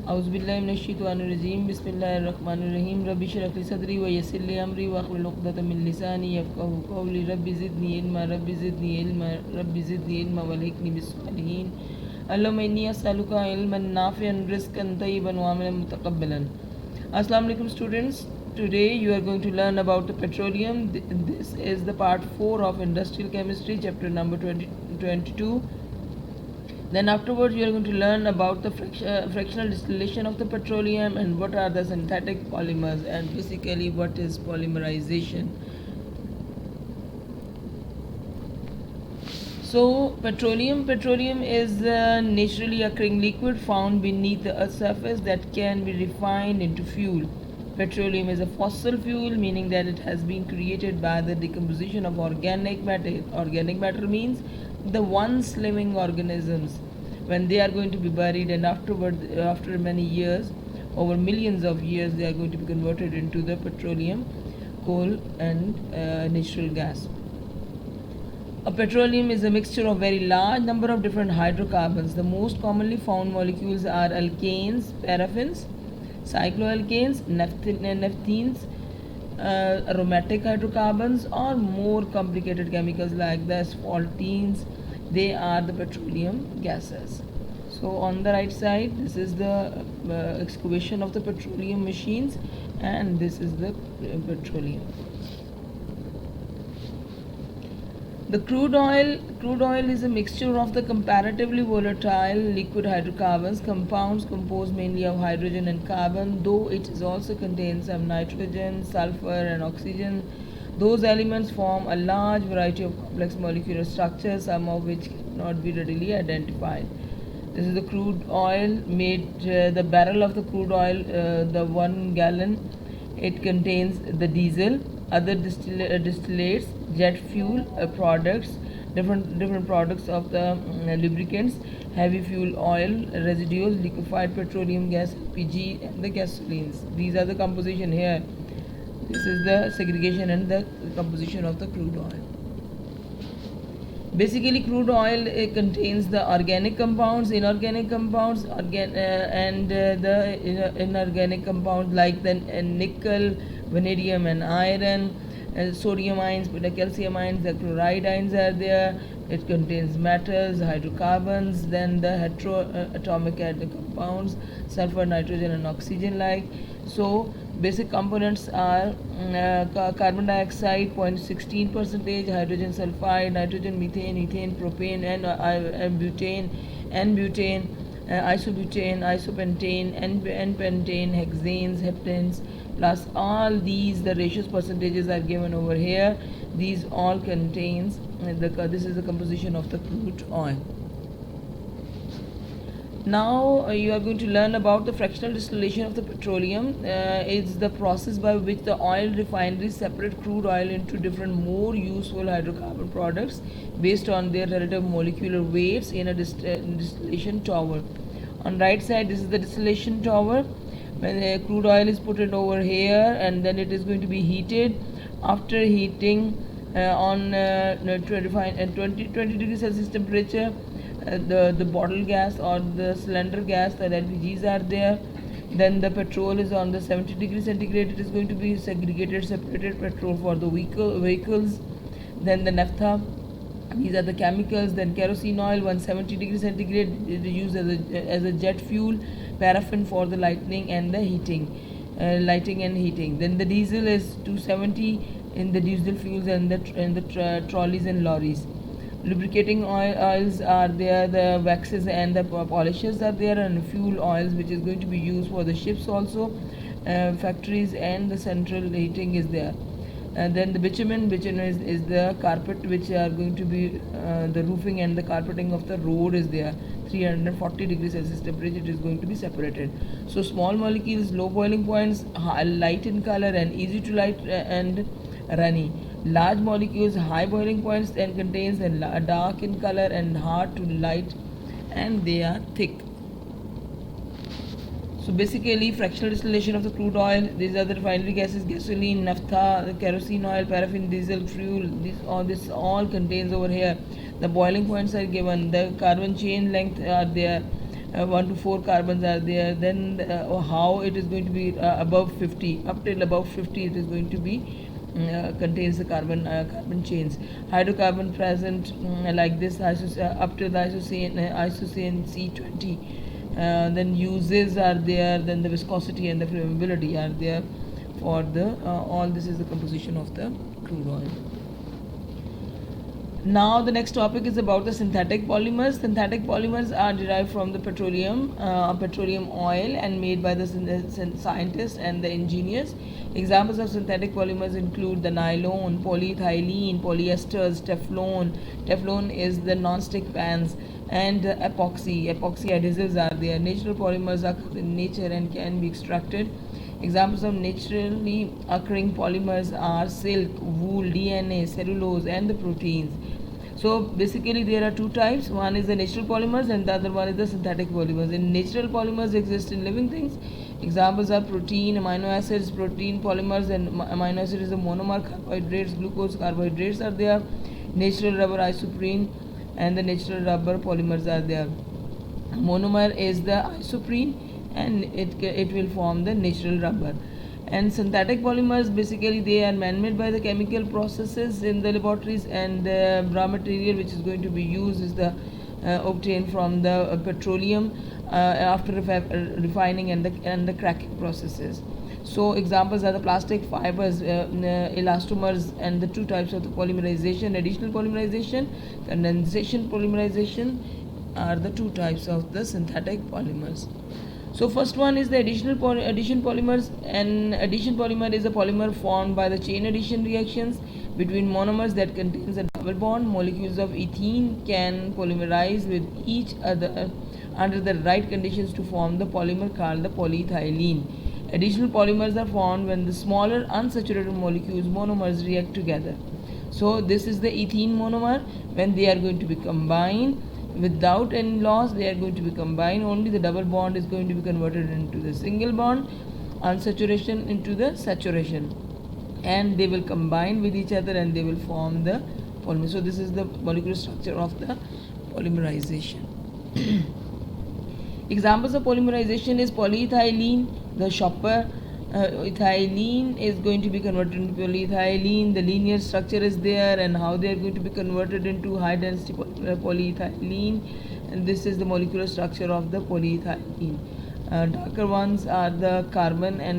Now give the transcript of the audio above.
औज़ुबिल्लाहिमिनश्शैतानिर्रजीम बिस्मिल्लाहिर्रहमानिर्रहीम रब्बि इश्रह ली सदरी व यस्सिर ली अमरी वहलुल उक़दतम मिन लिसानी यफ़क़हू क़ौली रब्बि ज़िदनी इल्मा रब्बि ज़िदनी इल्मा रब्बि ज़िदनी इल्मा वल्हिक़नी बिस्सालिहीन अल्लाहुम्मा इन्नी अस्अलुका इल्मन नाफ़िअन रिज़्क़न तय्यिबन व Amlan मुतक़ब्बलन. Assalamu alaikum students. Today you are going to learn about the petroleum. This is the part 4 of industrial chemistry, chapter number 22. Then afterwards you are going to learn about the fractional distillation of the petroleum and what are the synthetic polymers and basically what is polymerization. So petroleum is a naturally occurring liquid found beneath the earth's surface that can be refined into fuel. Petroleum is a fossil fuel, meaning that it has been created by the decomposition of organic matter. Organic matter means the once living organisms when they are going to be buried, and after many years, over millions of years, they are going to be converted into the petroleum, coal and natural gas. A petroleum is a mixture of very large number of different hydrocarbons. The most commonly found molecules are alkanes, paraffins, cycloalkanes, naphthalene, aromatic hydrocarbons, or more complicated chemicals like the asphaltenes. They are the petroleum gases. So on the right side, this is the excavation of the petroleum machines, and this is the petroleum. The crude oil is a mixture of the comparatively volatile liquid hydrocarbons compounds composed mainly of hydrogen and carbon, though it is also contains some nitrogen, sulfur and oxygen. Those elements form a large variety of complex molecular structures, some of which cannot be readily identified. This is the crude oil made, the barrel of the crude oil, the 1 gallon. It contains the diesel, other distillates, jet fuel products, different products of the lubricants, heavy fuel oil, residues, liquefied petroleum gas, LPG, and the gasolines. These are the composition here. This is the segregation and the composition of the crude oil. Basically, crude oil contains the organic compounds, inorganic compounds, and the inorganic compounds like the nickel, vanadium, and iron, sodium ions, calcium ions, the chloride ions are there. It contains metals, hydrocarbons, then the heteroatomic compounds, sulfur, nitrogen, and oxygen like. So basic components are carbon dioxide 0.16%, hydrogen sulfide, nitrogen, methane, ethane, propane, and butane, isobutane, isopentane, n-pentane, hexanes, heptanes, plus all these, the ratios percentages are given over here. These all contains this is the composition of the crude oil. Now you are going to learn about the fractional distillation of the petroleum. It's the process by which the oil refineries separate crude oil into different more useful hydrocarbon products based on their relative molecular weights in a distillation tower. On right side, this is the distillation tower. When the crude oil is put it over here, and then it is going to be heated. After heating on 20 degrees Celsius temperature, the bottle gas or the cylinder gas, the LPGs are there. Then the petrol is on the 70 degrees centigrade. It is going to be separated petrol for the vehicles. Then the naphtha, these are the chemicals. Then kerosene oil 170 degrees centigrade is used as a jet fuel. Paraffin for the lighting and heating. Then the diesel is 270 in the diesel fuels and the trolleys and lorries. Lubricating oils are there, the waxes and the polishes are there, and fuel oils which is going to be used for the ships also, factories, and the central heating is there. And then the bitumen is the carpet which are going to be the roofing and the carpeting of the road is there. 340 degrees Celsius temperature it is going to be separated. So small molecules, low boiling points, light in color and easy to light and runny. Large molecules, high boiling points and contains dark in color and hard to light, and they are thick. So basically, fractional distillation of the crude oil. These are the refinery gases: gasoline, naphtha, kerosene oil, paraffin, diesel, fuel. This all contains over here. The boiling points are given. The carbon chain length are there. 1 to 4 carbons are there, then how it is going to be above 50, up till above 50 it is going to be contains the carbon chains. Hydrocarbon present like this up to the isocyanate C20. Then uses are there, then the viscosity and the flammability are there for the all this is the composition of the crude oil. Now the next topic is about the synthetic polymers. Synthetic polymers are derived from the petroleum oil and made by the scientists and the engineers. Examples of synthetic polymers include the nylon, polyethylene, polyesters, Teflon. Teflon is the non-stick pans, and epoxy. Epoxy adhesives are there. Natural polymers are in nature and can be extracted. Examples of naturally occurring polymers are silk, wool, DNA, cellulose, and the proteins. So basically there are two types. One is the natural polymers and the other one is the synthetic polymers. In natural polymers exist in living things. Examples are protein, amino acids, protein polymers, and amino acid is the monomer, carbohydrates, glucose, carbohydrates are there. Natural rubber, isoprene, and the natural rubber polymers are there. Monomer is the isoprene and it will form the natural rubber. And synthetic polymers, basically they are man-made by the chemical processes in the laboratories, and the raw material which is going to be used is the obtained from the petroleum after refining and the cracking processes. So examples are the plastic fibers, elastomers, and the two types of the polymerization: additional polymerization, condensation polymerization are the two types of the synthetic polymers. So first one is the addition polymers. An addition polymer is a polymer formed by the chain addition reactions between monomers that contains a double bond. Molecules of ethene can polymerize with each other under the right conditions to form the polymer called the polyethylene. Additional polymers are formed when the smaller unsaturated molecules, monomers, react together. So this is the ethene monomer. When they are going to be combined without any loss, they are going to be combined. Only the double bond is going to be converted into the single bond, unsaturation into the saturation, and they will combine with each other and they will form the polymer. So this is the molecular structure of the polymerization. Examples of polymerization is polyethylene, the shopper. Ethylene is going to be converted into polyethylene. The linear structure is there, and how they are going to be converted into high density polyethylene, and this is the molecular structure of the polyethylene. Darker ones are the carbon and